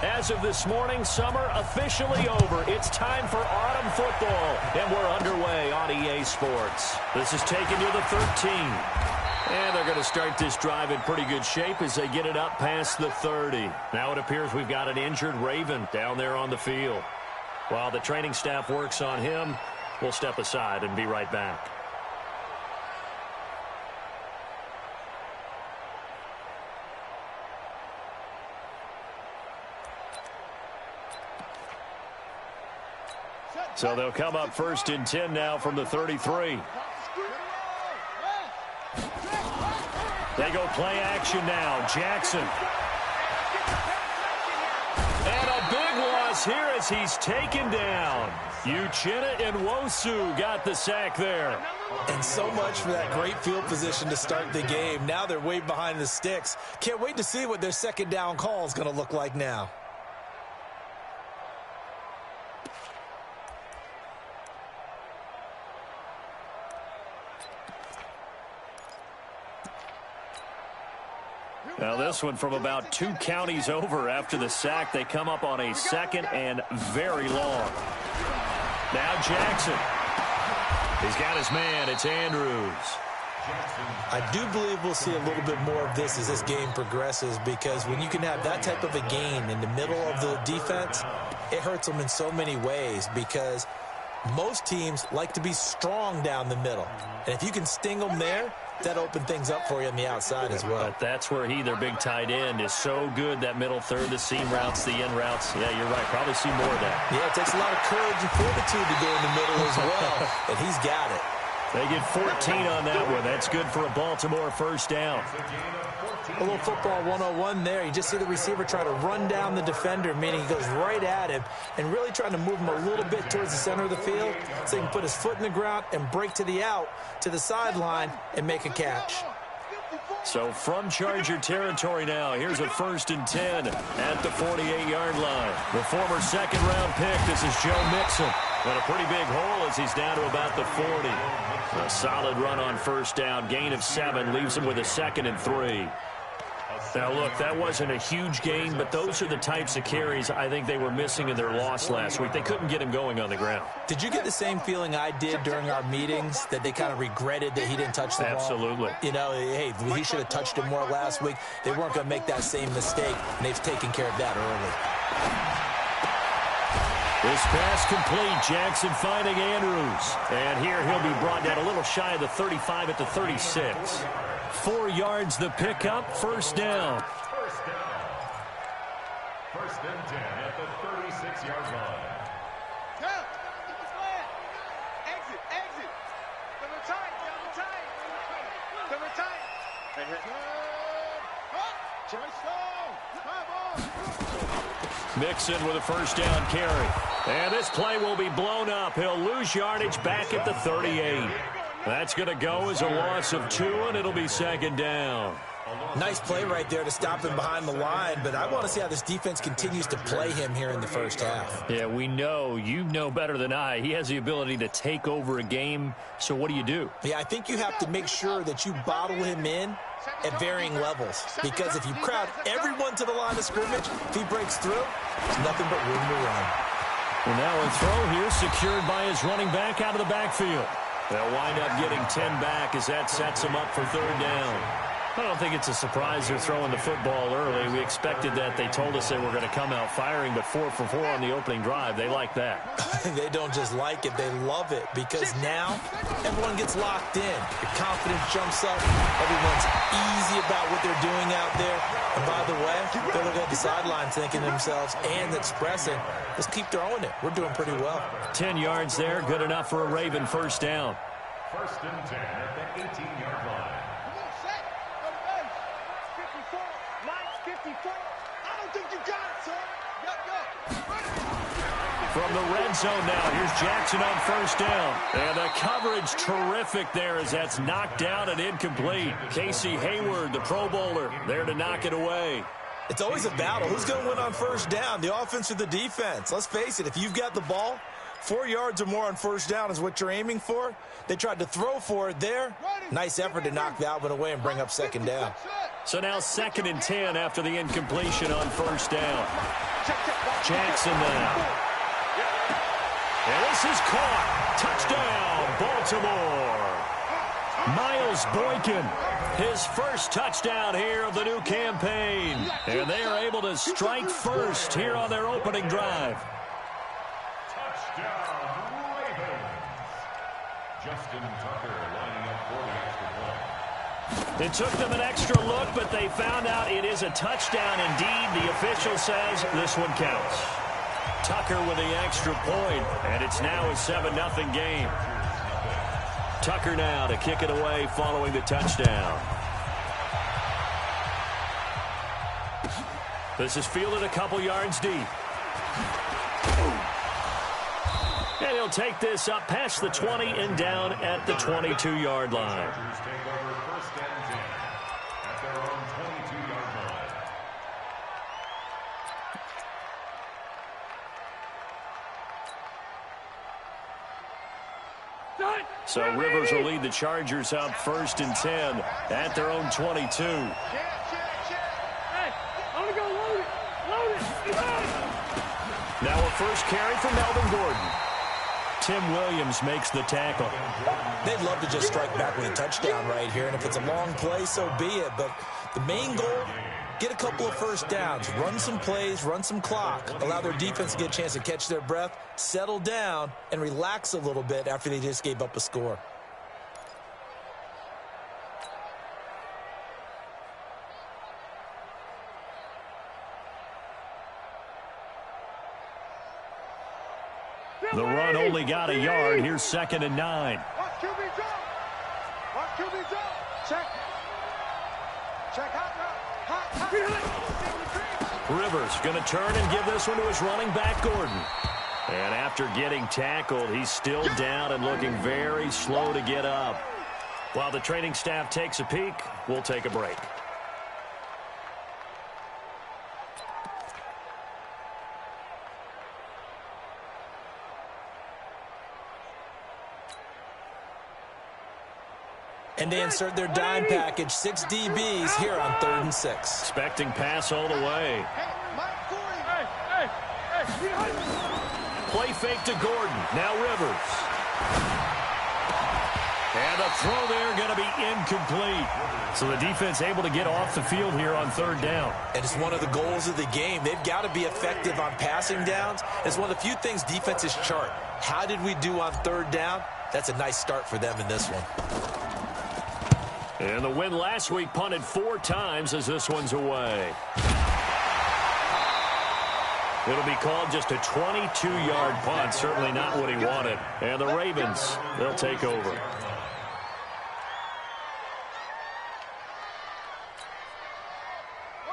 As of this morning, summer officially over. It's time for autumn football, and we're underway on EA Sports. This is taken to the 13. And they're going to start this drive in pretty good shape as they get it up past the 30. Now it appears we've got an injured Raven down there on the field. While the training staff works on him, we'll step aside and be right back. So they'll come up 1st and 10 now from the 33. They go play action now. Jackson. And a big loss here as he's taken down. Uchenna and Nwosu got the sack there. And so much for that great field position to start the game. Now they're way behind the sticks. Can't wait to see what their second down call is going to look like now. Now this one from about 2 counties over after the sack. They come up on a 2nd and very long. Now Jackson. He's got his man. It's Andrews. I do believe we'll see a little bit more of this as this game progresses, because when you can have that type of a gain in the middle of the defense, it hurts them in so many ways, because most teams like to be strong down the middle. And if you can sting them there, that opened things up for you on the outside as well. But that's where their big tight end, is so good. That middle third, the seam routes, the in routes. Yeah, you're right. Probably see more of that. Yeah, it takes a lot of courage and fortitude to go in the middle as well. And he's got it. They get 14 on that one. That's good for a Baltimore first down. A little football 101 there. You just see the receiver try to run down the defender, meaning he goes right at him and really trying to move him a little bit towards the center of the field so he can put his foot in the ground and break to the out, to the sideline, and make a catch. So from Charger territory now, here's a 1st and 10 at the 48-yard line. The former 2nd-round pick, this is Joe Mixon. But a pretty big hole as he's down to about the 40. A solid run on first down. Gain of 7 leaves him with a 2nd and 3. Now, look, that wasn't a huge gain, but those are the types of carries I think they were missing in their loss last week. They couldn't get him going on the ground. Did you get the same feeling I did during our meetings, that they kind of regretted that he didn't touch the ball? Absolutely. You know, hey, he should have touched it more last week. They weren't going to make that same mistake, and they've taken care of that early. This pass complete. Jackson finding Andrews. And here he'll be brought down a little shy of the 35 at the 36. 4 yards the pickup, first down. First and 10 at the 36-yard line. Exit. The Mixon with a first down carry. And this play will be blown up. He'll lose yardage back at the 38. That's going to go as a loss of 2, and it'll be 2nd down. Nice play right there to stop him behind the line, but I want to see how this defense continues to play him here in the first half. Yeah, we know. You know better than I. He has the ability to take over a game, so what do? Yeah, I think you have to make sure that you bottle him in at varying levels, because if you crowd everyone to the line of scrimmage, if he breaks through, there's nothing but room to run. Well, now a throw here secured by his running back out of the backfield. They'll wind up getting 10 back as that sets them up for 3rd down. I don't think it's a surprise they're throwing the football early. We expected that. They told us they were going to come out firing, but 4 for 4 on the opening drive. They like that. They don't just like it, they love it, because now everyone gets locked in. Your confidence jumps up. Everyone's easy about what they're doing out there. And by the way, they're looking at the sideline thinking to themselves and expressing, let's keep throwing it. We're doing pretty well. 10 yards there, good enough for a Raven first down. First and 10 at the 18-yard line. From the red zone now, here's Jackson on first down. And the coverage terrific there as that's knocked down and incomplete. Casey Hayward, the Pro Bowler, there to knock it away. It's always a battle. Who's going to win on first down, the offense or the defense? Let's face it, if you've got the ball, 4 yards or more on first down is what you're aiming for. They tried to throw for it there. Nice effort to knock that one away and bring up 2nd down. So now 2nd and 10 after the incompletion on first down. Jackson now. And this is caught. Touchdown, Baltimore. Miles Boykin, his first touchdown here of the new campaign. And they are able to strike first here on their opening drive. Touchdown, Ravens. Justin Tucker lining up for the extra point. It took them an extra look, but they found out it is a touchdown indeed. The official says this one counts. Tucker with the extra point, and it's now a 7-0 game. Tucker now to kick it away following the touchdown. This is fielded a couple yards deep. And he'll take this up past the 20 and down at the 22-yard line. So Rivers will lead the Chargers up 1st and 10 at their own 22. Now a first carry for Melvin Gordon. Tim Williams makes the tackle. They'd love to just strike back with a touchdown right here, and if it's a long play, so be it. But the main goal, get a couple of first downs, run some plays, run some clock, allow their defense to get a chance to catch their breath, settle down, and relax a little bit after they just gave up a score. The run only got a yard. Here's 2nd and 9. Rivers going to turn and give this one to his running back, Gordon. And after getting tackled, he's still down and looking very slow to get up. While the training staff takes a peek, we'll take a break. And they insert their dime package, 6 DBs here on 3rd and 6. Expecting pass all the way. Play fake to Gordon. Now Rivers. And a throw there going to be incomplete. So the defense able to get off the field here on 3rd down. And it's one of the goals of the game. They've got to be effective on passing downs. It's one of the few things defenses chart. How did we do on 3rd down? That's a nice start for them in this one. And the win last week punted 4 times as this one's away. It'll be called just a 22-yard punt. Certainly not what he wanted. And the Ravens, they'll take over.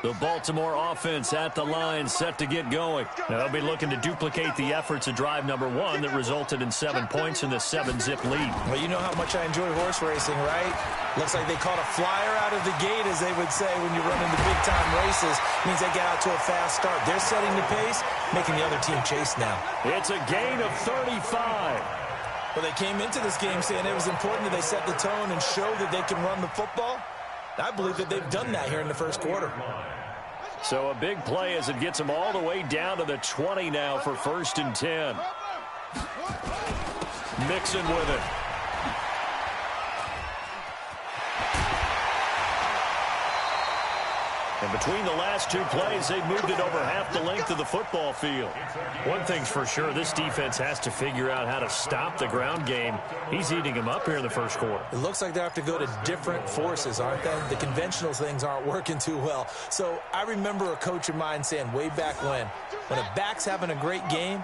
The Baltimore offense at the line, set to get going. Now they'll be looking to duplicate the efforts of drive number 1 that resulted in 7 points in the 7-zip lead. Well, you know how much I enjoy horse racing, right? Looks like they caught a flyer out of the gate, as they would say when you run into big-time races. Means they get out to a fast start. They're setting the pace, making the other team chase now. It's a gain of 35. Well, they came into this game saying it was important that they set the tone and show that they can run the football. I believe that they've done that here in the first quarter. So a big play as it gets them all the way down to the 20 now for 1st and 10. Mixon with it. And between the last 2 plays, they've moved it over half the length of the football field. One thing's for sure, this defense has to figure out how to stop the ground game. He's eating them up here in the first quarter. It looks like they have to go to different forces, aren't they? The conventional things aren't working too well. So I remember a coach of mine saying way back when a back's having a great game,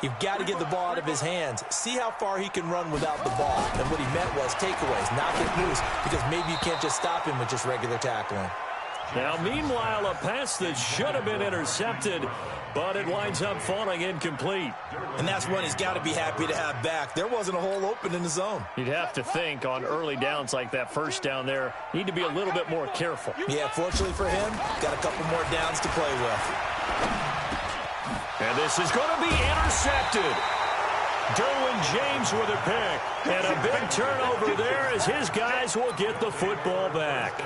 you've got to get the ball out of his hands. See how far he can run without the ball. And what he meant was takeaways, knock it loose, because maybe you can't just stop him with just regular tackling. Now, meanwhile, a pass that should have been intercepted, but it winds up falling incomplete. And that's one he's got to be happy to have back. There wasn't a hole open in the zone. You'd have to think on early downs like that first down there, need to be a little bit more careful. Yeah, fortunately for him, got a couple more downs to play with. And this is going to be intercepted. Derwin James with a pick. And a big turnover there as his guys will get the football back.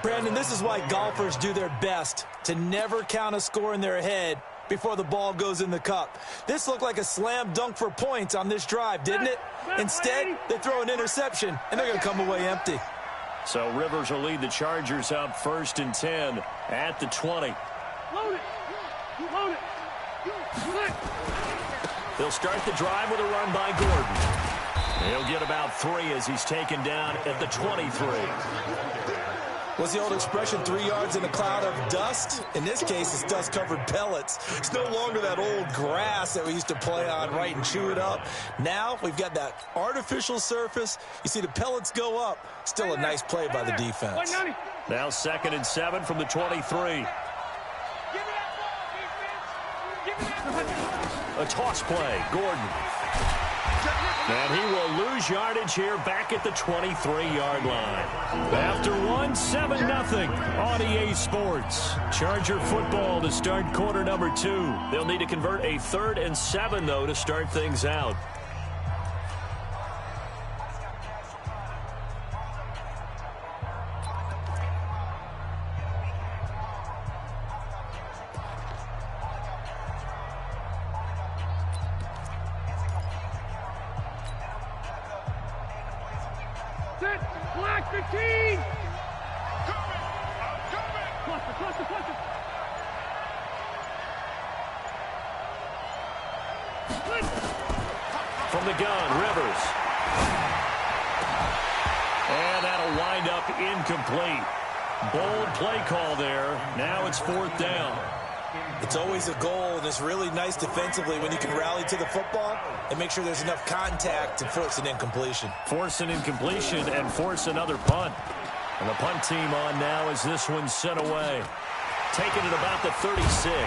Brandon, this is why golfers do their best to never count a score in their head before the ball goes in the cup. This looked like a slam dunk for points on this drive, didn't it? Instead, they throw an interception, and they're going to come away empty. So Rivers will lead the Chargers up 1st and 10 at the 20. Load it. Load it. They'll start the drive with a run by Gordon. He'll get about 3 as he's taken down at the 23. What's the old expression, 3 yards in a cloud of dust? In this case, it's dust-covered pellets. It's no longer that old grass that we used to play on, right, and chew it up. Now we've got that artificial surface. You see the pellets go up. Still a nice play by the defense. Now 2nd and 7 from the 23. A toss play, Gordon. And he will lose yardage here back at the 23-yard line. After 1, 7-0 on EA Sports. Charger football to start quarter number 2. They'll need to convert a 3rd and 7, though, to start things out. Black 15! Cluster. From the gun, Rivers. And that'll wind up incomplete. Bold play call there. Now it's 4th down. It's always a goal, and it's really nice defensively when you can rally to the football and make sure there's enough contact to force an incompletion. Force an incompletion and force another punt. And the punt team on now as this one's sent away. Taking it about the 36.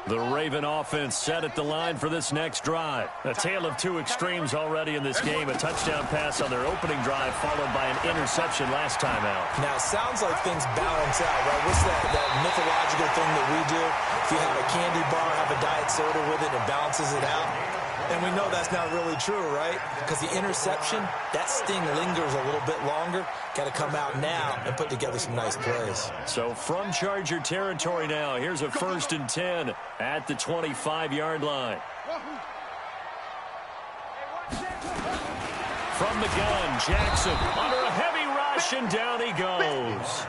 The Raven offense set at the line for this next drive. A tale of 2 extremes already in this game. A touchdown pass on their opening drive followed by an interception last time out. Now, it sounds like things balance out, right? What's that mythological thing that we do? If you have a candy bar, have a diet soda with it, it balances it out. And we know that's not really true, right? Because the interception, that sting lingers a little bit longer. Got to come out now and put together some nice plays. So from Charger territory now, here's a 1st and 10 at the 25-yard line. From the gun, Jackson under a heavy rush, and down he goes.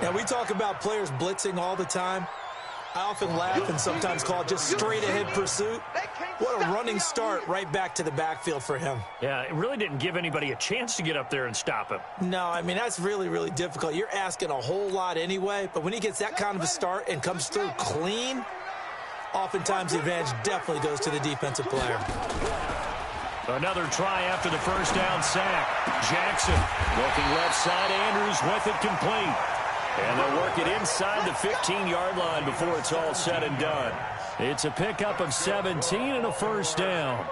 Now, we talk about players blitzing all the time. I often laugh and sometimes call it just straight-ahead pursuit. What a running start right back to the backfield for him. Yeah, it really didn't give anybody a chance to get up there and stop him. No, I mean, that's really, really difficult. You're asking a whole lot anyway, but when he gets that kind of a start and comes through clean, oftentimes the advantage definitely goes to the defensive player. Another try after the first down sack. Jackson looking left side. Andrews with it complete. And they'll work it inside the 15-yard line before it's all said and done. It's a pickup of 17 and a 1st down.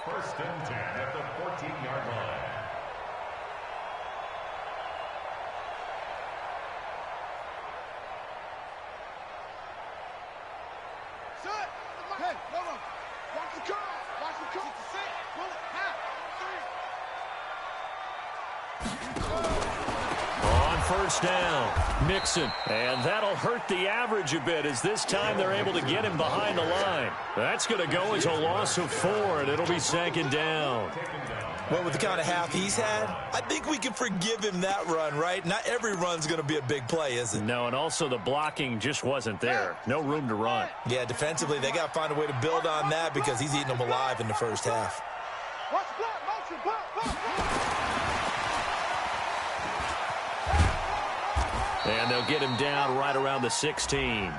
1st and 10 at the 14-yard line. Set. Hey, no. Watch the curve. Watch the curve. Set. Pull it. Half. 1st down, Mixon, and that'll hurt the average a bit as this time they're able to get him behind the line. That's going to go as a loss of 4, and it'll be 2nd down. Well, with the kind of half he's had, I think we can forgive him that run, right? Not every run's going to be a big play, is it? No, and also the blocking just wasn't there. No room to run. Yeah, defensively, they got to find a way to build on that because he's eating them alive in the first half. Watch block. Motion. Block. And they'll get him down right around the 16.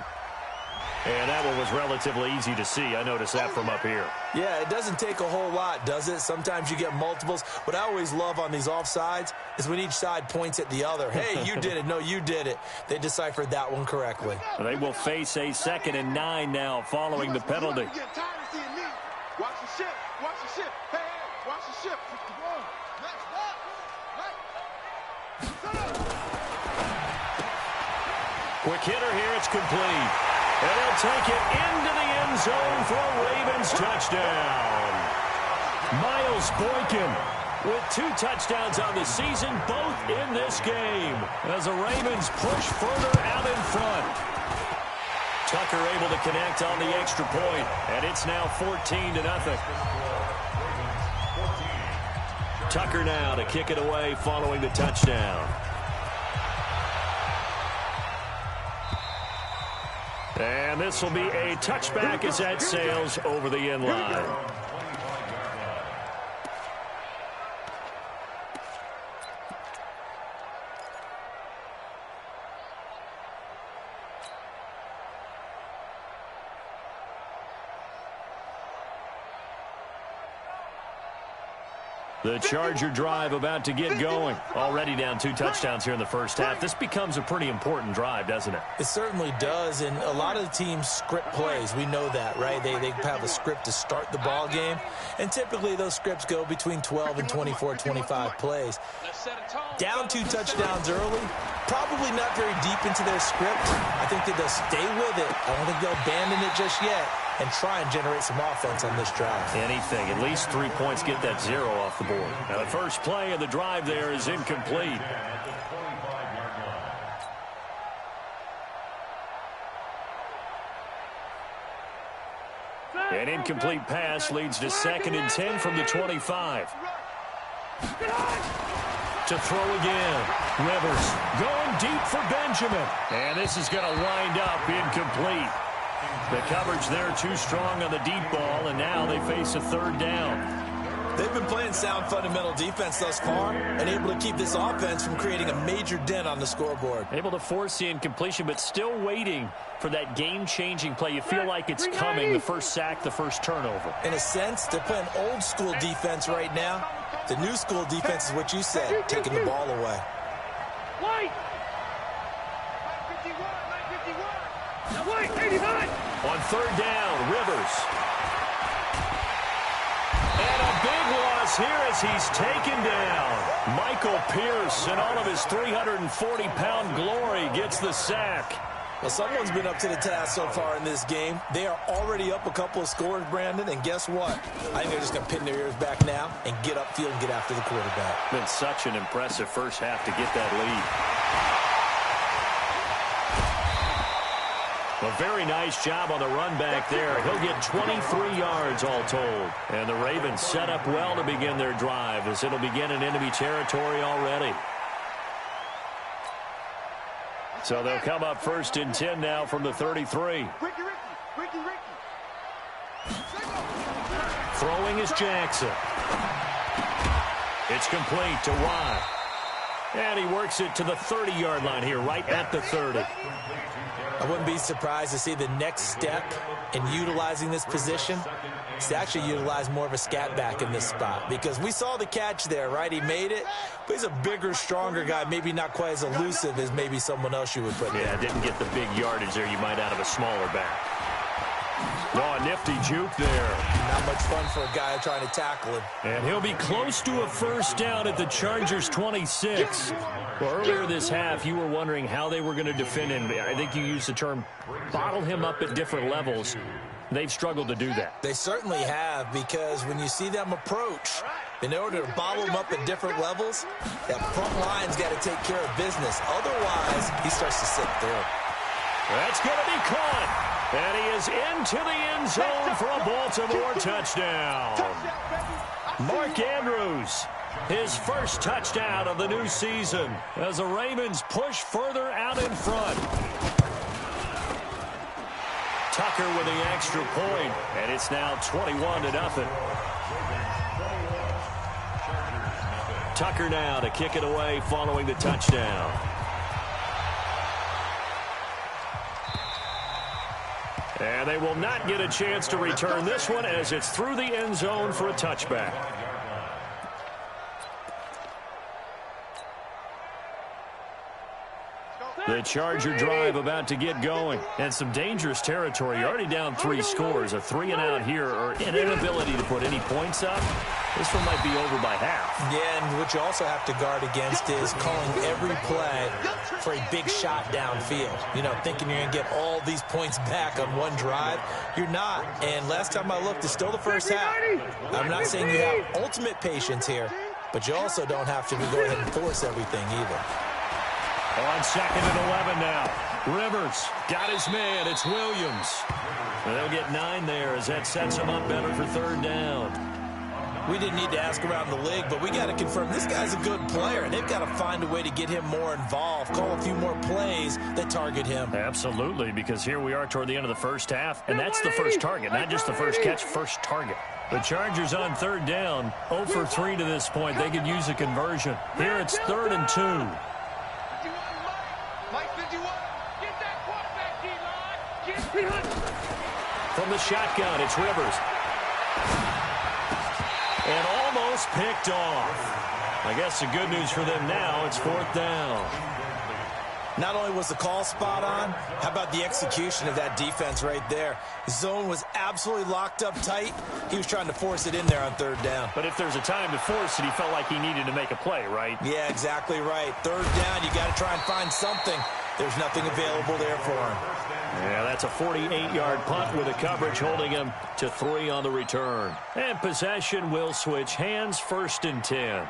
And that one was relatively easy to see. I noticed that from up here. Yeah, it doesn't take a whole lot, does it? Sometimes you get multiples. What I always love on these offsides is when each side points at the other. Hey, you did it. No, you did it. They deciphered that one correctly. They will face a 2nd and 9 now following the penalty. Watch the ship. Watch the ship. Hey, watch the ship. Quick hitter here. It's complete. And he'll take it into the end zone for a Ravens touchdown. Miles Boykin with 2 touchdowns on the season, both in this game, as the Ravens push further out in front. Tucker able to connect on the extra point, and it's now 14-0. Tucker now to kick it away following the touchdown. And this will be a touchback as that sails over the end line. The Charger drive about to get going. Already down 2 touchdowns here in the first half. This becomes a pretty important drive, doesn't it? It certainly does, and a lot of the teams script plays. We know that, right? They have a script to start the ball game, and typically those scripts go between 12 and 24, 25 plays. Down 2 touchdowns early, probably not very deep into their script. I think that they'll stay with it. I don't think they'll abandon it just yet and try and generate some offense on this drive. Anything. At least 3 points, get that 0 off the board. Now, the first play of the drive there is incomplete. An incomplete pass leads to 2nd and 10 from the 25. To throw again. Rivers going deep for Benjamin. And this is going to wind up incomplete. The coverage there too strong on the deep ball, and now they face a 3rd down. They've been playing sound fundamental defense thus far and able to keep this offense from creating a major dent on the scoreboard. Able to force the incompletion, but still waiting for that game-changing play. You feel like it's coming, the first sack, the first turnover. In a sense, they're playing old-school defense right now. The new school defense is what you said, taking the ball away. White! 89! On 3rd down, Rivers. And a big loss here as he's taken down. Michael Pierce, in all of his 340-pound glory, gets the sack. Well, someone's been up to the task so far in this game. They are already up a couple of scores, Brandon, and guess what? I think they're just going to pin their ears back now and get upfield and get after the quarterback. Been such an impressive first half to get that lead. A very nice job on the run back there. He'll get 23 yards all told. And the Ravens set up well to begin their drive as it'll begin in enemy territory already. So they'll come up 1st and 10 now from the 33. Throwing is Jackson. It's complete to Watt. And he works it to the 30-yard line here, right at the 30. I wouldn't be surprised to see the next step in utilizing this position is to actually utilize more of a scat back in this spot, because we saw the catch there, right? He made it, but he's a bigger, stronger guy, maybe not quite as elusive as maybe someone else you would put there. Yeah, didn't get the big yardage there you might out of a smaller back. Oh, nifty juke there. Not much fun for a guy trying to tackle him. And he'll be close to a 1st down at the Chargers' 26. Well, earlier this half, you were wondering how they were going to defend him. I think you used the term bottle him up at different levels. They've struggled to do that. They certainly have, because when you see them approach, in order to bottle them up at different levels, that front line's got to take care of business. Otherwise, he starts to sit there. That's going to be caught. And he is into the end zone for a Baltimore touchdown. Mark Andrews, his first touchdown of the new season as the Ravens push further out in front. Tucker with the extra point, and it's now 21-0. Tucker now to kick it away following the touchdown. And they will not get a chance to return this one as it's through the end zone for a touchback. The Charger drive about to get going. And some dangerous territory. You're already down 3 scores. A 3-and-out here or an inability to put any points up. This one might be over by half. Yeah, and what you also have to guard against is calling every play for a big shot downfield. You know, thinking you're going to get all these points back on one drive. You're not. And last time I looked, it's still the first half. I'm not saying you have ultimate patience here, but you also don't have to go ahead and force everything either. On 2nd and 11 now. Rivers got his man. It's Williams. And they'll get 9 there as that sets him up better for 3rd down. We didn't need to ask around the league, but we got to confirm this guy's a good player, and they've got to find a way to get him more involved, call a few more plays that target him. Absolutely, because here we are toward the end of the first half, and that's the first target, not just the first catch, first target. The Chargers on 3rd down, 0 for 3 to this point. They could use a conversion. Here it's 3rd and 2. From the shotgun, it's Rivers. And almost picked off. I guess the good news for them now, it's 4th down. Not only was the call spot on, how about the execution of that defense right there? The zone was absolutely locked up tight. He was trying to force it in there on 3rd down. But if there's a time to force it, he felt like he needed to make a play, right? Yeah, exactly right. 3rd down, you got to try and find something. There's nothing available there for him. Yeah, that's a 48-yard punt with a coverage holding him to 3 on the return. And possession will switch hands, 1st and 10.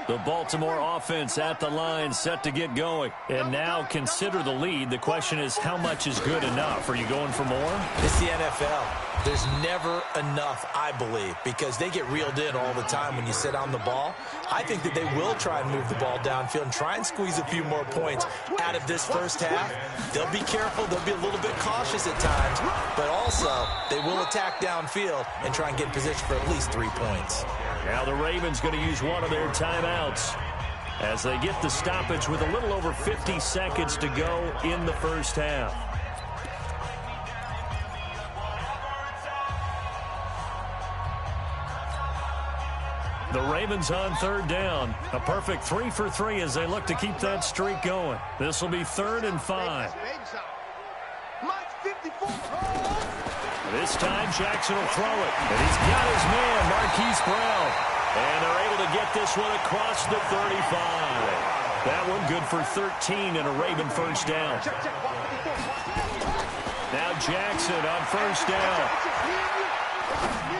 The Baltimore offense at the line, set to get going. And now consider the lead. The question is, how much is good enough? Are you going for more? It's the NFL. There's never enough, I believe, because they get reeled in all the time when you sit on the ball. I think that they will try and move the ball downfield and try and squeeze a few more points out of this first half. They'll be careful. They'll be a little bit cautious at times, but also they will attack downfield and try and get in position for at least 3 points. Now the Ravens going to use one of their timeouts as they get the stoppage with a little over 50 seconds to go in the first half. The Ravens on 3rd down. A perfect 3 for 3 as they look to keep that streak going. This will be 3rd and 5. This time Jackson will throw it. And he's got his man, Marquise Brown. And they're able to get this one across the 35. That one good for 13 and a Raven first down. Now Jackson on 1st down.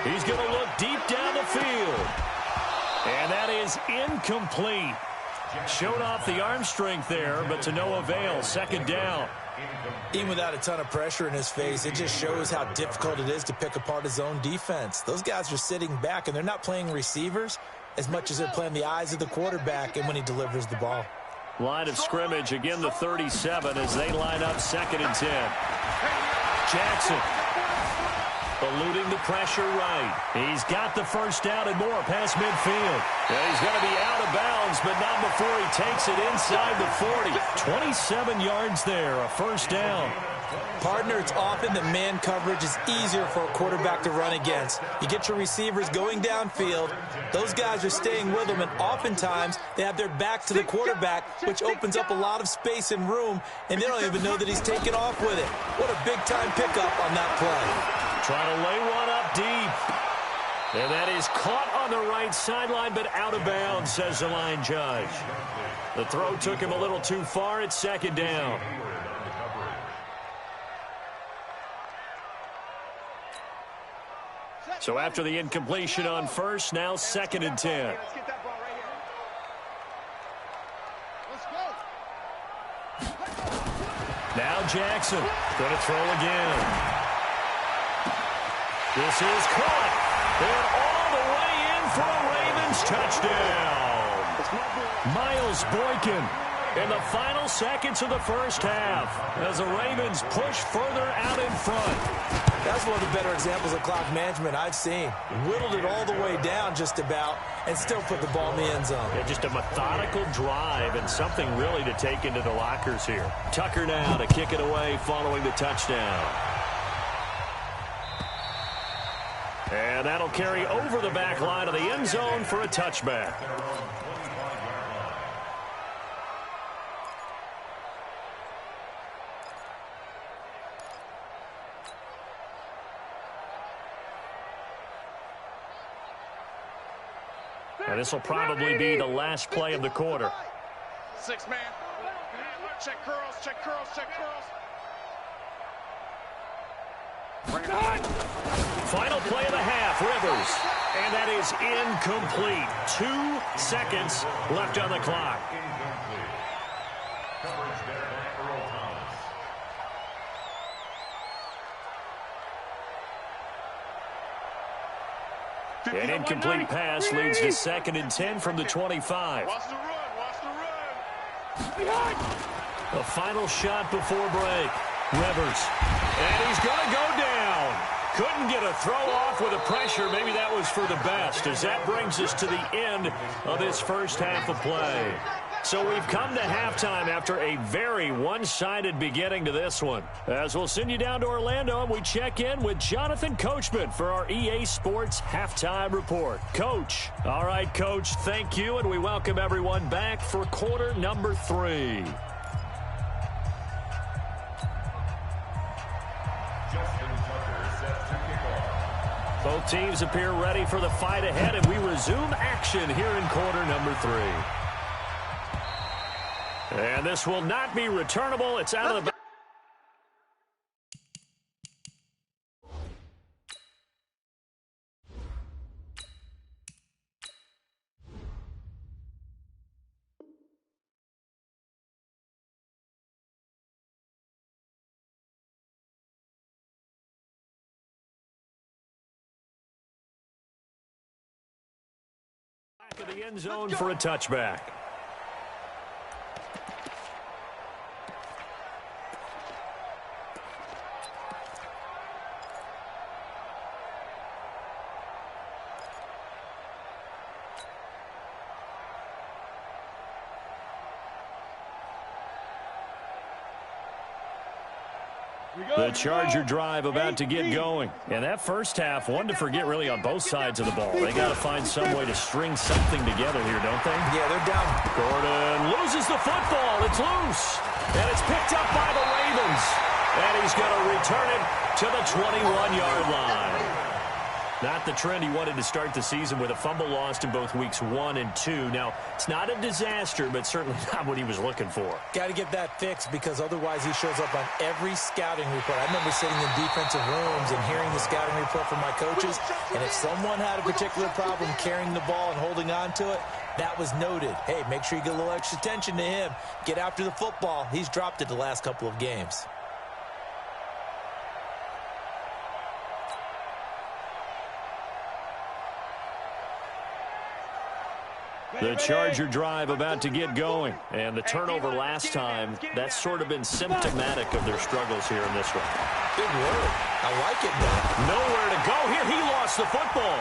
He's going to look deep down the field. And that is incomplete. Showed off the arm strength there, but to no avail. 2nd down. Even without a ton of pressure in his face, it just shows how difficult it is to pick apart his own defense. Those guys are sitting back, and they're not playing receivers as much as they're playing the eyes of the quarterback and when he delivers the ball. Line of scrimmage, again the 37 as they line up 2nd and 10. Jackson eluding the pressure right. He's got the first down and more past midfield. Yeah, he's going to be out of bounds, but not before he takes it inside the 40. 27 yards there, a first down. Partner, it's often that man coverage is easier for a quarterback to run against. You get your receivers going downfield. Those guys are staying with them, and oftentimes they have their back to the quarterback, which opens up a lot of space and room, and they don't even know that he's taken off with it. What a big-time pickup on that play. Trying to lay one up deep. And that is caught on the right sideline, but out of bounds, says the line judge. The throw took him a little too far. It's 2nd down. So after the incompletion on 1st, now 2nd and 10. Now Jackson going to throw again. This is caught, and all the way in for a Ravens touchdown. Miles Boykin, in the final seconds of the first half as the Ravens push further out in front. That's one of the better examples of clock management I've seen. Whittled it all the way down just about and still put the ball in the end zone. Yeah, just a methodical drive and something really to take into the lockers here. Tucker now to kick it away following the touchdown. And that'll carry over the back line of the end zone for a touchback. And this will probably be the last play of the quarter. 6-man. Check curls, check curls, check curls. Bring it on. Final play of the half, Rivers. And that is incomplete. 2 seconds left on the clock. Incomplete. Coverage there by Earl Thomas. An incomplete pass leads to 2nd and 10 from the 25. Watch the run, watch the run. The final shot before break. Rivers. And he's going to go down. Couldn't get a throw off with the pressure. Maybe that was for the best, as that brings us to the end of this first half of play. So we've come to halftime after a very one-sided beginning to this one. As we'll send you down to Orlando, and we check in with Jonathan Coachman for our EA Sports Halftime Report. Coach. All right, Coach, thank you, and we welcome everyone back for quarter number 3. Both teams appear ready for the fight ahead, and we resume action here in quarter number 3. And this will not be returnable. It's out of the... back of the end zone for a touchback. The Charger drive about to get going. And that first half, one to forget really on both sides of the ball. They got to find some way to string something together here, don't they? Yeah, they're down. Gordon loses the football. It's loose. And it's picked up by the Ravens. And he's going to return it to the 21-yard line. Not the trend he wanted to start the season with a fumble lost in both weeks 1 and 2. Now, it's not a disaster, but certainly not what he was looking for. Got to get that fixed because otherwise he shows up on every scouting report. I remember sitting in defensive rooms and hearing the scouting report from my coaches, and if someone had a particular problem carrying the ball and holding on to it, that was noted. Hey, make sure you get a little extra attention to him. Get after the football. He's dropped it the last couple of games. The Charger drive about to get going. And the turnover last time, that's sort of been symptomatic of their struggles here in this one. Good word. I like it now. Nowhere to go here. He lost the football.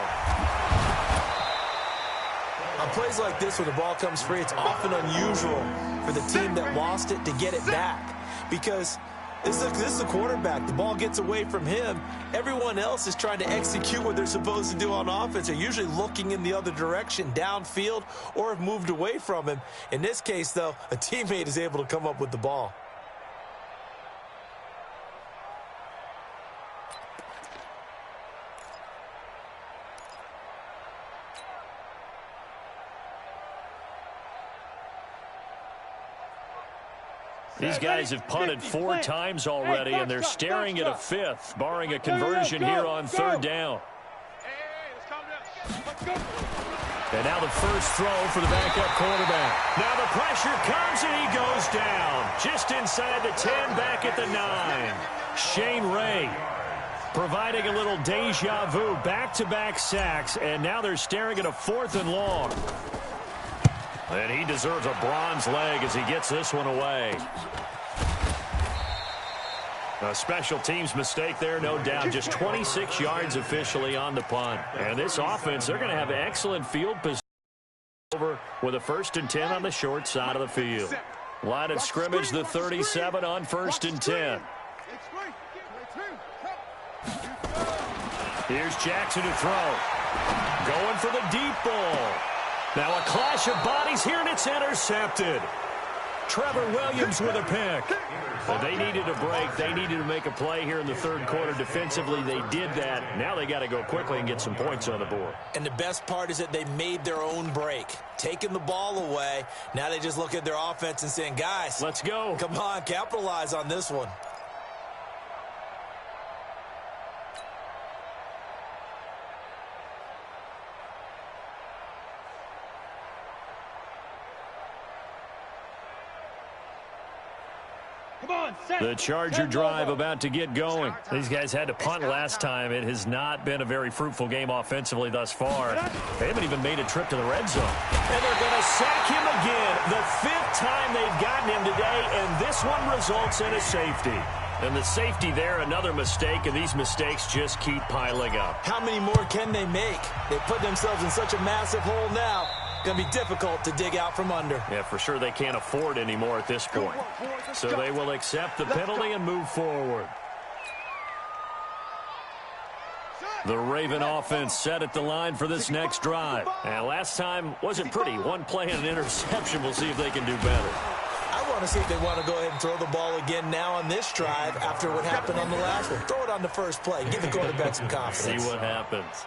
On plays like this, when the ball comes free, it's often unusual for the team that lost it to get it back. Because this is the quarterback. The ball gets away from him. Everyone else is trying to execute what they're supposed to do on offense. They're usually looking in the other direction, downfield, or have moved away from him. In this case, though, a teammate is able to come up with the ball. These guys have punted 4 times already, and they're staring at a 5th, barring a conversion here on 3rd down. And now the first throw for the backup quarterback. Now the pressure comes, and he goes down. Just inside the 10, back at the 9. Shane Ray providing a little deja vu, back-to-back sacks, and now they're staring at a 4th and long. And he deserves a bronze leg as he gets this one away. A special teams mistake there, no doubt. Just 26 yards officially on the punt. And this offense, they're going to have excellent field position over with a 1st and 10 on the short side of the field. Line of scrimmage, the 37 on 1st and 10. Here's Jackson to throw. Going for the deep ball. Now a clash of bodies here, and it's intercepted. Trevor Williams with a pick. Well, they needed a break. They needed to make a play here in the 3rd quarter. Defensively, they did that. Now they got to go quickly and get some points on the board. And the best part is that they made their own break, taking the ball away. Now they just look at their offense and saying, guys, let's go. Come on, capitalize on this one. The Charger drive about to get going. These guys had to punt last time. It has not been a very fruitful game offensively thus far. They haven't even made a trip to the red zone. And they're going to sack him again. The 5th time they've gotten him today, and this one results in a safety. And the safety there, another mistake, and these mistakes just keep piling up. How many more can they make? They put themselves in such a massive hole now. Going to be difficult to dig out from under. Yeah, for sure they can't afford anymore at this point. So they will accept the penalty and move forward. The Raven offense set at the line for this next drive. And last time wasn't pretty. One play and an interception. We'll see if they can do better. I want to see if they want to go ahead and throw the ball again now on this drive after what happened on the last one. Throw it on the first play. Give the quarterback some confidence. See what happens.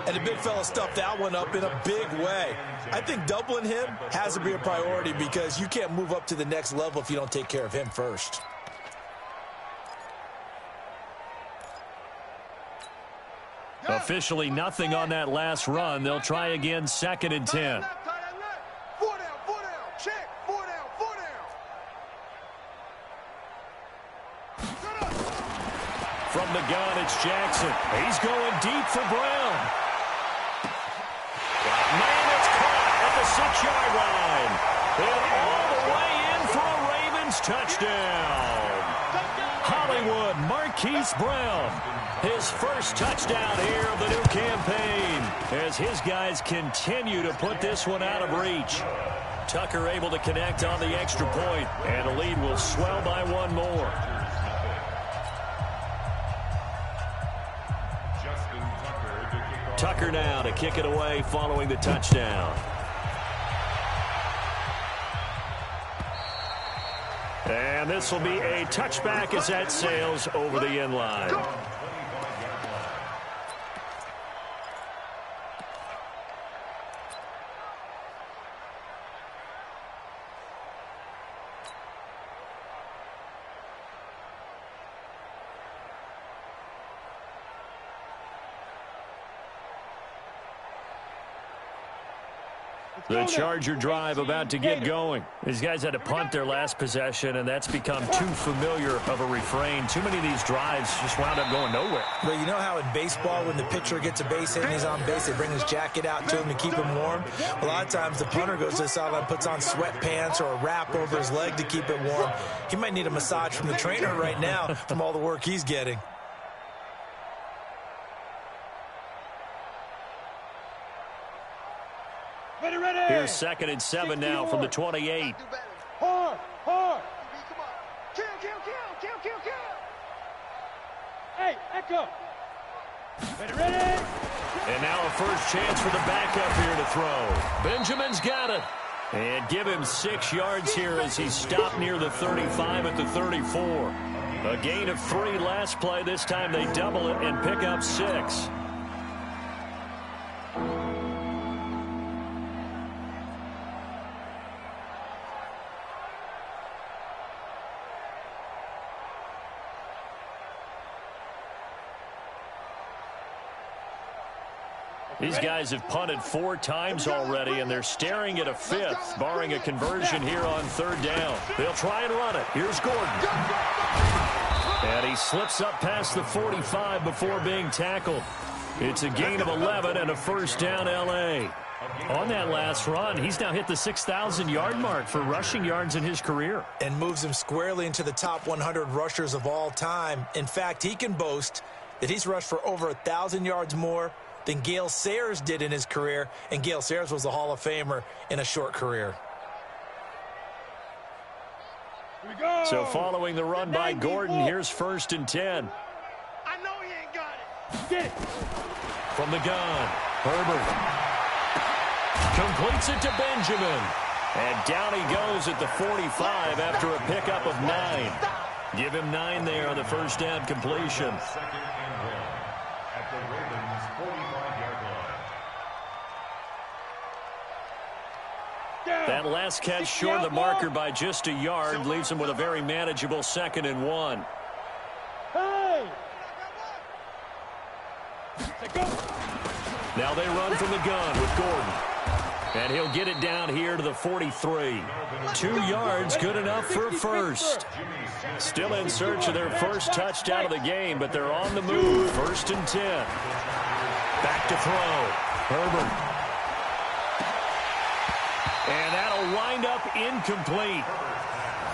And the big fella stuffed that one up in a big way. I think doubling him has to be a priority because you can't move up to the next level if you don't take care of him first. Officially nothing on that last run. They'll try again, 2nd and 10. From the gun, it's Jackson. He's going deep for Brown. Man, it's caught at the 6-yard line. And all the way in for a Ravens touchdown. Hollywood Marquise Brown. His first touchdown here of the new campaign as his guys continue to put this one out of reach. Tucker able to connect on the extra point, and the lead will swell by one more. Tucker now to kick it away following the touchdown. And this will be a touchback as that sails over the end line. The Charger drive about to get going. These guys had to punt their last possession, and that's become too familiar of a refrain. Too many of these drives just wound up going nowhere. Well, you know how in baseball, when the pitcher gets a base hit and he's on base, they bring his jacket out to him to keep him warm? A lot of times the punter goes to the sideline, puts on sweatpants or a wrap over his leg to keep it warm. He might need a massage from the trainer right now from all the work he's getting. Here's 2nd and 7 now from the 28. Hard. Kill. Hey, Echo. Ready. And now a first chance for the backup here to throw. Benjamin's got it. And give him 6 yards here as he stopped near the 35 at the 34. A gain of 3 last play. This time they double it and pick up 6. These guys have punted 4 times already, and they're staring at a 5th, barring a conversion here on 3rd down. They'll try and run it. Here's Gordon. And he slips up past the 45 before being tackled. It's a gain of 11 and a first down, L.A. On that last run, he's now hit the 6,000-yard mark for rushing yards in his career. And moves him squarely into the top 100 rushers of all time. In fact, he can boast that he's rushed for over 1,000 yards more than Gale Sayers did in his career. And Gale Sayers was a Hall of Famer in a short carear. Here we go. So following the run by Gordon, here's 1st and 10. I know he ain't got it. Get it. From the gun, Herbert. Completes it to Benjamin. And down he goes at the 45 after a pickup of 9. Give him 9 there on the first down completion. 2nd and 1 at the Ravens' 45-yard line. That last catch short of the marker by just a yard leaves him with a very manageable 2nd and 1. Hey! Now they run from the gun with Gordon. And he'll get it down here to the 43. 2 yards, good enough for a first. Still in search of their first touchdown of the game, but they're on the move. 1st and 10. Back to throw. Herbert. And that'll wind up incomplete.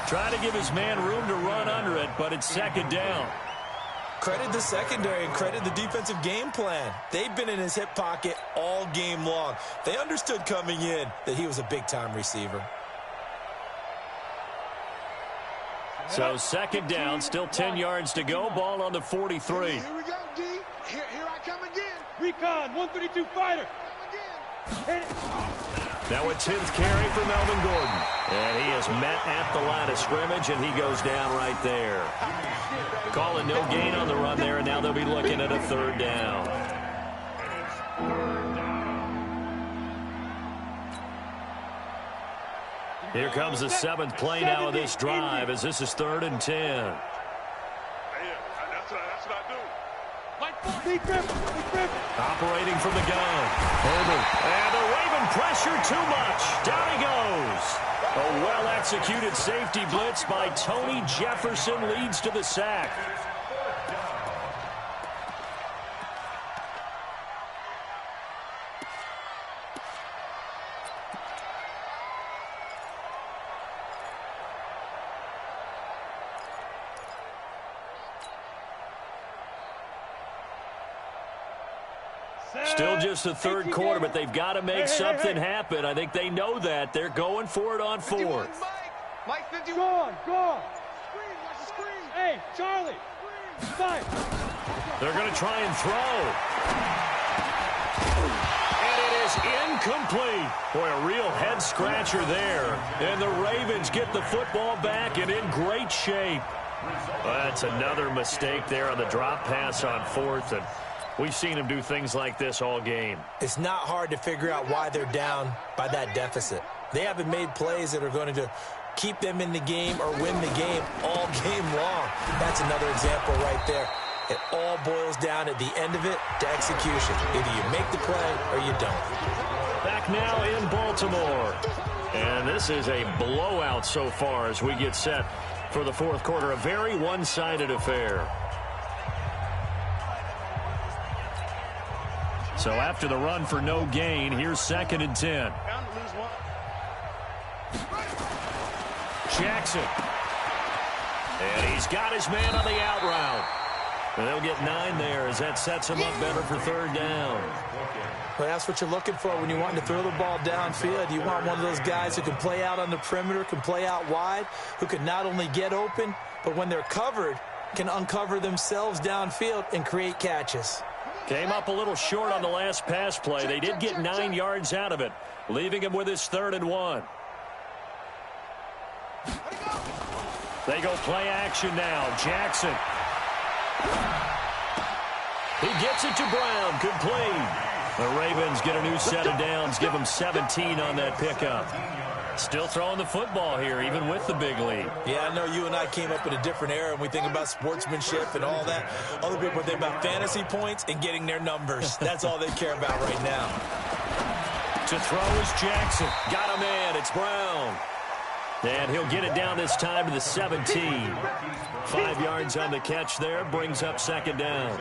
Trying to give his man room to run under it, but it's 2nd down. Credit the secondary and credit the defensive game plan. They've been in his hip pocket all game long. They understood coming in that he was a big-time receiver. So 2nd down, still 10 yards to go. Ball on the 43. Here we go, D. Here I come again. Recon, 132 fighter. Hit it. Now a 10th carry for Melvin Gordon. And he is met at the line of scrimmage, and he goes down right there. Calling no gain on the run there, and now they'll be looking at a 3rd down. Here comes the 7th play now of this drive, as this is 3rd and 10. That's what I do. Operating from the gun. Herbert. And the Raven pressure too much. Down he goes. A well-executed safety blitz by Tony Jefferson leads to the sack. Still just the 3rd quarter, but they've got to make something happen. I think they know that. They're going for it on 4th. Mike 51. Go on. Screen, watch the screen. Hey, Charlie. Fight. They're going to try and throw. And it is incomplete. Boy, a real head-scratcher there. And the Ravens get the football back and in great shape. Well, that's another mistake there on the drop pass on 4th, and we've seen him do things like this all game. It's not hard to figure out why they're down by that deficit. They haven't made plays that are going to keep them in the game or win the game all game long. That's another example right there. It all boils down at the end of it to execution. Either you make the play or you don't. Back now in Baltimore. And this is a blowout so far as we get set for the 4th quarter. A very one-sided affair. So after the run for no gain, here's 2nd and 10. Jackson. And he's got his man on the out route. And they'll get 9 there as that sets him up better for 3rd down. Well, that's what you're looking for when you want to throw the ball downfield. You want one of those guys who can play out on the perimeter, can play out wide, who can not only get open, but when they're covered, can uncover themselves downfield and create catches. Came up a little short on the last pass play. They did get 9 yards out of it, leaving him with his 3rd and 1. They go play action now. Jackson. He gets it to Brown. Complete. The Ravens get a new set of downs. Give them 17 on that pickup. Still throwing the football here, even with the big lead. Yeah, I know you and I came up in a different era, and we think about sportsmanship and all that. Other people think about fantasy points and getting their numbers. That's all they care about right now. To throw is Jackson. Got a man. It's Brown. And he'll get it down this time to the 17. 5 yards on the catch there, brings up second down.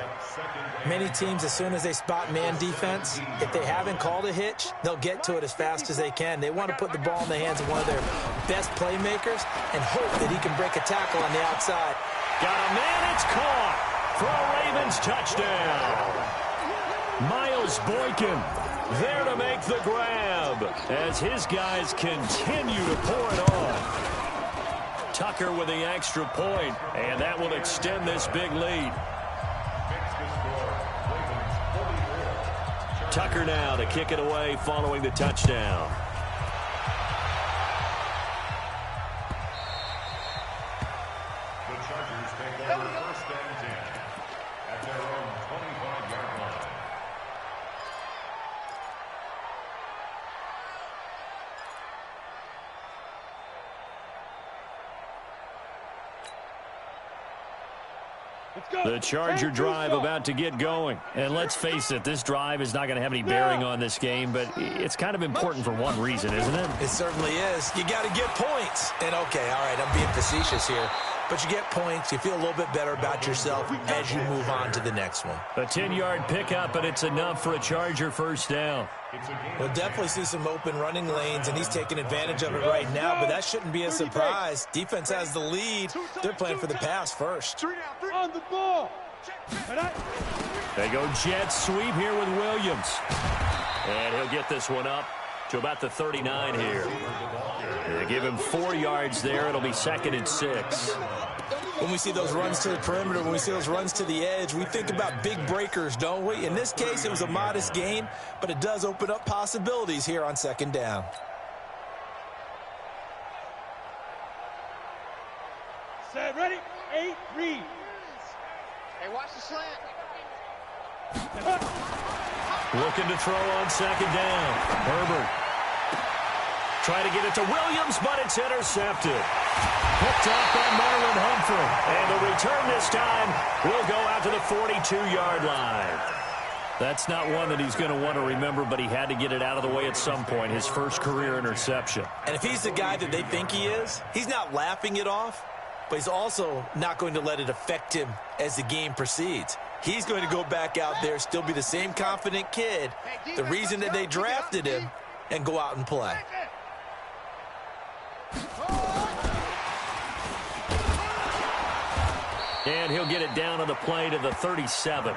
Many teams, as soon as they spot man defense, if they haven't called a hitch, they'll get to it as fast as they can. They want to put the ball in the hands of one of their best playmakers and hope that he can break a tackle on the outside. Got a man, it's caught for a Ravens touchdown. Miles Boykin there to make the grab as his guys continue to pour it on. Tucker with the extra point, and that will extend this big lead. Tucker now to kick it away following the touchdown. The Chargers take over first and 10 at their own 25-yard line. The Charger drive about to get going. And let's face it, this drive is not going to have any bearing on this game, but it's kind of important for one reason, isn't it? It certainly is. You got to get points. And, okay, all right, I'm being facetious here. But you get points, you feel a little bit better about yourself as you move on to the next one. A 10-yard pickup, and it's enough for a Charger first down. We'll definitely see some open running lanes, and he's taking advantage of it right now, but that shouldn't be a surprise. Defense has the lead. They're playing for the pass first. On the ball. They go jet sweep here with Williams. And he'll get this one up to about the 39 here. They give him 4 yards there. It'll be 2nd and 6. When we see those runs to the perimeter, when we see those runs to the edge, we think about big breakers, don't we? In this case, it was a modest gain, but it does open up possibilities here on 2nd down. Set, ready, 8, read. Hey, watch the slant. Looking to throw on 2nd down. Herbert trying to get it to Williams, but it's intercepted. Picked off by Marlon Humphrey. And the return this time will go out to the 42-yard line. That's not one that he's going to want to remember, but he had to get it out of the way at some point, his first career interception. And if he's the guy that they think he is, he's not laughing it off, but he's also not going to let it affect him as the game proceeds. He's going to go back out there, still be the same confident kid, the reason that they drafted him, and go out and play. And he'll get it down on the play to the 37.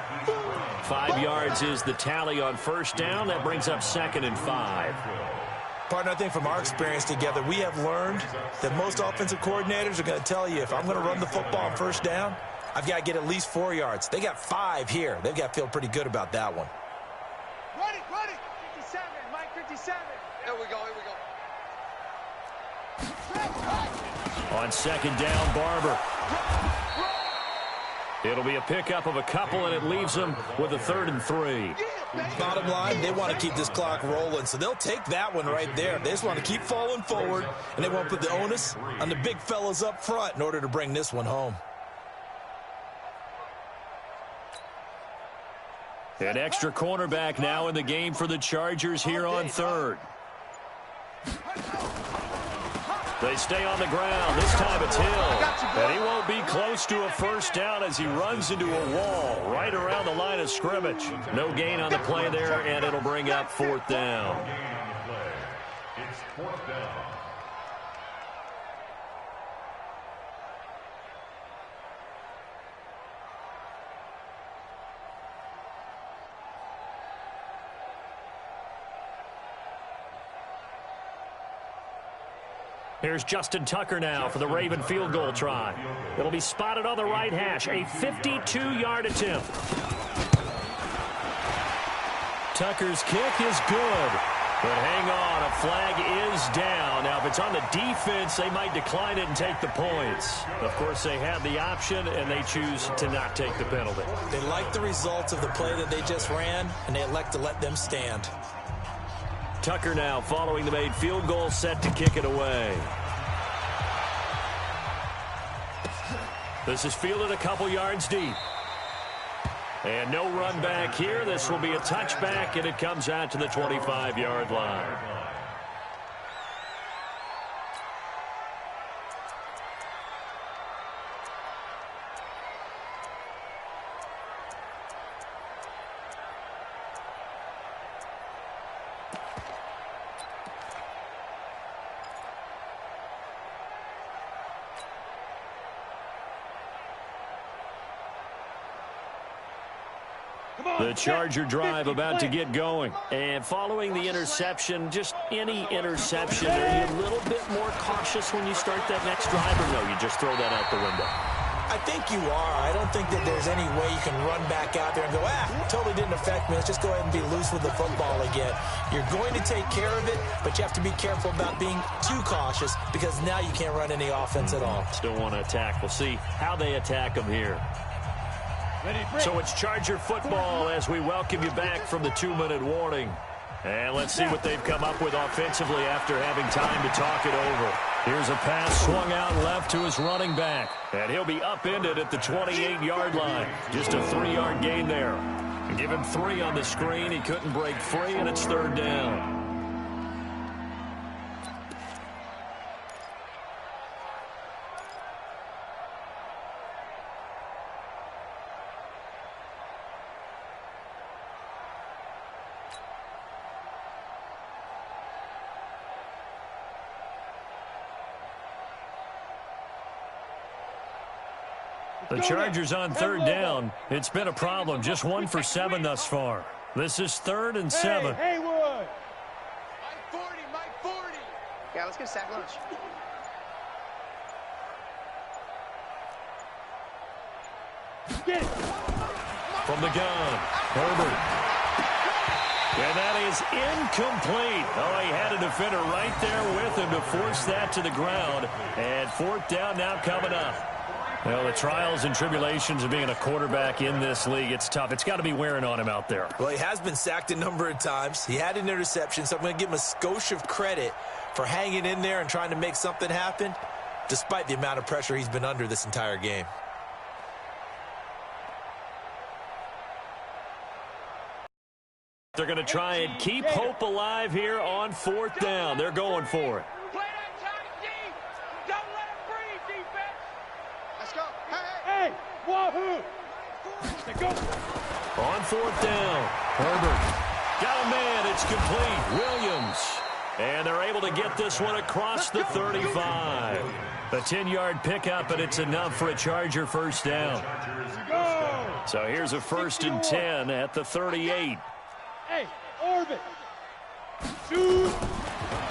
5 yards is the tally on first down. That brings up 2nd and 5. Partner, I think from our experience together, we have learned that most offensive coordinators are going to tell you, if I'm going to run the football on first down, I've got to get at least 4 yards. They got 5 here. They've got to feel pretty good about that one. Ready, ready. 57, Mike, 57. Here we go, here we go. On 2nd down, Barber. It'll be a pickup of a couple, and it leaves them with a 3rd and 3. Bottom line, they want to keep this clock rolling, so they'll take that one right there. They just want to keep falling forward, and they won't put the onus on the big fellas up front in order to bring this one home. An extra cornerback now in the game for the Chargers here on 3rd. They stay on the ground. This time it's Hill. And he won't be close to a first down as he runs into a wall right around the line of scrimmage. No gain on the play there, and it'll bring up 4th down. It's 4th down. Here's Justin Tucker now for the Raven field goal try. It'll be spotted on the right hash. A 52-yard attempt. Tucker's kick is good. But hang on, a flag is down. Now, if it's on the defense, they might decline it and take the points. Of course, they have the option, and they choose to not take the penalty. They like the results of the play that they just ran, and they elect to let them stand. Tucker now following the made field goal, set to kick it away. This is fielded a couple yards deep. And no run back here. This will be a touchback, and it comes out to the 25-yard line. The Charger drive about to get going. And following the interception, just any interception, are you a little bit more cautious when you start that next drive, or no, you just throw that out the window? I think you are. I don't think that there's any way you can run back out there and go, totally didn't affect me. Let's just go ahead and be loose with the football again. You're going to take care of it, but you have to be careful about being too cautious because now you can't run any offense at all. Still want to attack. We'll see how they attack them here. So it's Charger football as we welcome you back from the 2-minute warning. And let's see what they've come up with offensively after having time to talk it over. Here's a pass swung out left to his running back. And he'll be upended at the 28-yard line. Just a 3-yard gain there. Give him 3 on the screen. He couldn't break free, and it's 3rd down. The Chargers on 3rd down. It's been a problem. Just 1 for 7 thus far. This is 3rd and 7. Hey, Haywood. Mike 40. Yeah, let's get a sack lunch. Get it. From the gun, Herbert. And that is incomplete. Oh, he had a defender right there with him to force that to the ground. And 4th down now coming up. Well, the trials and tribulations of being a quarterback in this league, it's tough. It's got to be wearing on him out there. Well, he has been sacked a number of times. He had an interception, so I'm going to give him a skosh of credit for hanging in there and trying to make something happen, despite the amount of pressure he's been under this entire game. They're going to try and keep hope alive here on 4th down. They're going for it. Play that time deep. Don't let him breathe, defense. Let's go. Hey, wahoo. Let's go. On 4th down, Herbert. Got a man. It's complete. Williams. And they're able to get this one across the 35. A 10-yard pickup, and it's enough for a Charger 1st down. Go. So here's a 1st and 10 at the 38. Hey, orbit. Shoot.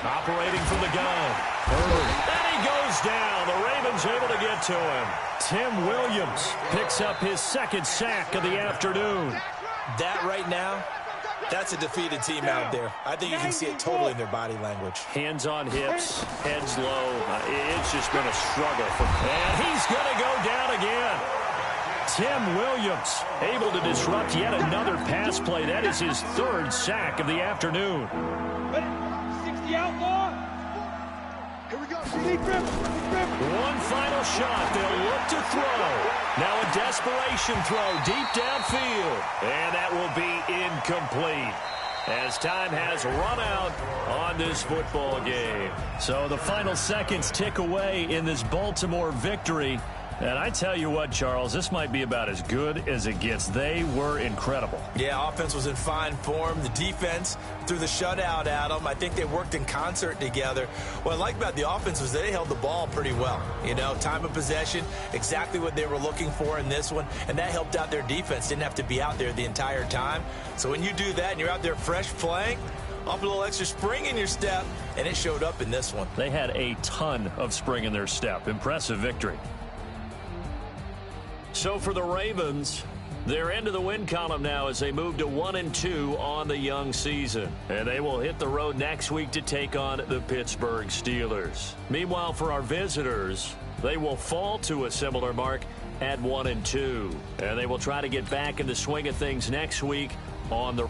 Operating from the gun. Herbert. And he goes down. The Ravens able to get to him. Tim Williams picks up his 2nd sack of the afternoon. That right now, that's a defeated team out there. I think you can see it totally in their body language. Hands on hips, heads low. It's just been a struggle. And he's going to go down again. Tim Williams able to disrupt yet another pass play. That is his 3rd sack of the afternoon. Ready? 60 outlaw. Here we go. One final shot. They'll look to throw. Now a desperation throw deep downfield. And that will be incomplete, as time has run out on this football game. So the final seconds tick away in this Baltimore victory. And I tell you what, Charles, this might be about as good as it gets. They were incredible. Yeah, offense was in fine form. The defense threw the shutout at them. I think they worked in concert together. What I like about the offense was they held the ball pretty well. You know, time of possession, exactly what they were looking for in this one. And that helped out their defense. Didn't have to be out there the entire time. So when you do that and you're out there fresh playing, off a little extra spring in your step, and it showed up in this one. They had a ton of spring in their step. Impressive victory. So for the Ravens, they're into the win column now as they move to 1-2 on the young season. And they will hit the road next week to take on the Pittsburgh Steelers. Meanwhile, for our visitors, they will fall to a similar mark at 1-2. And they will try to get back in the swing of things next week on the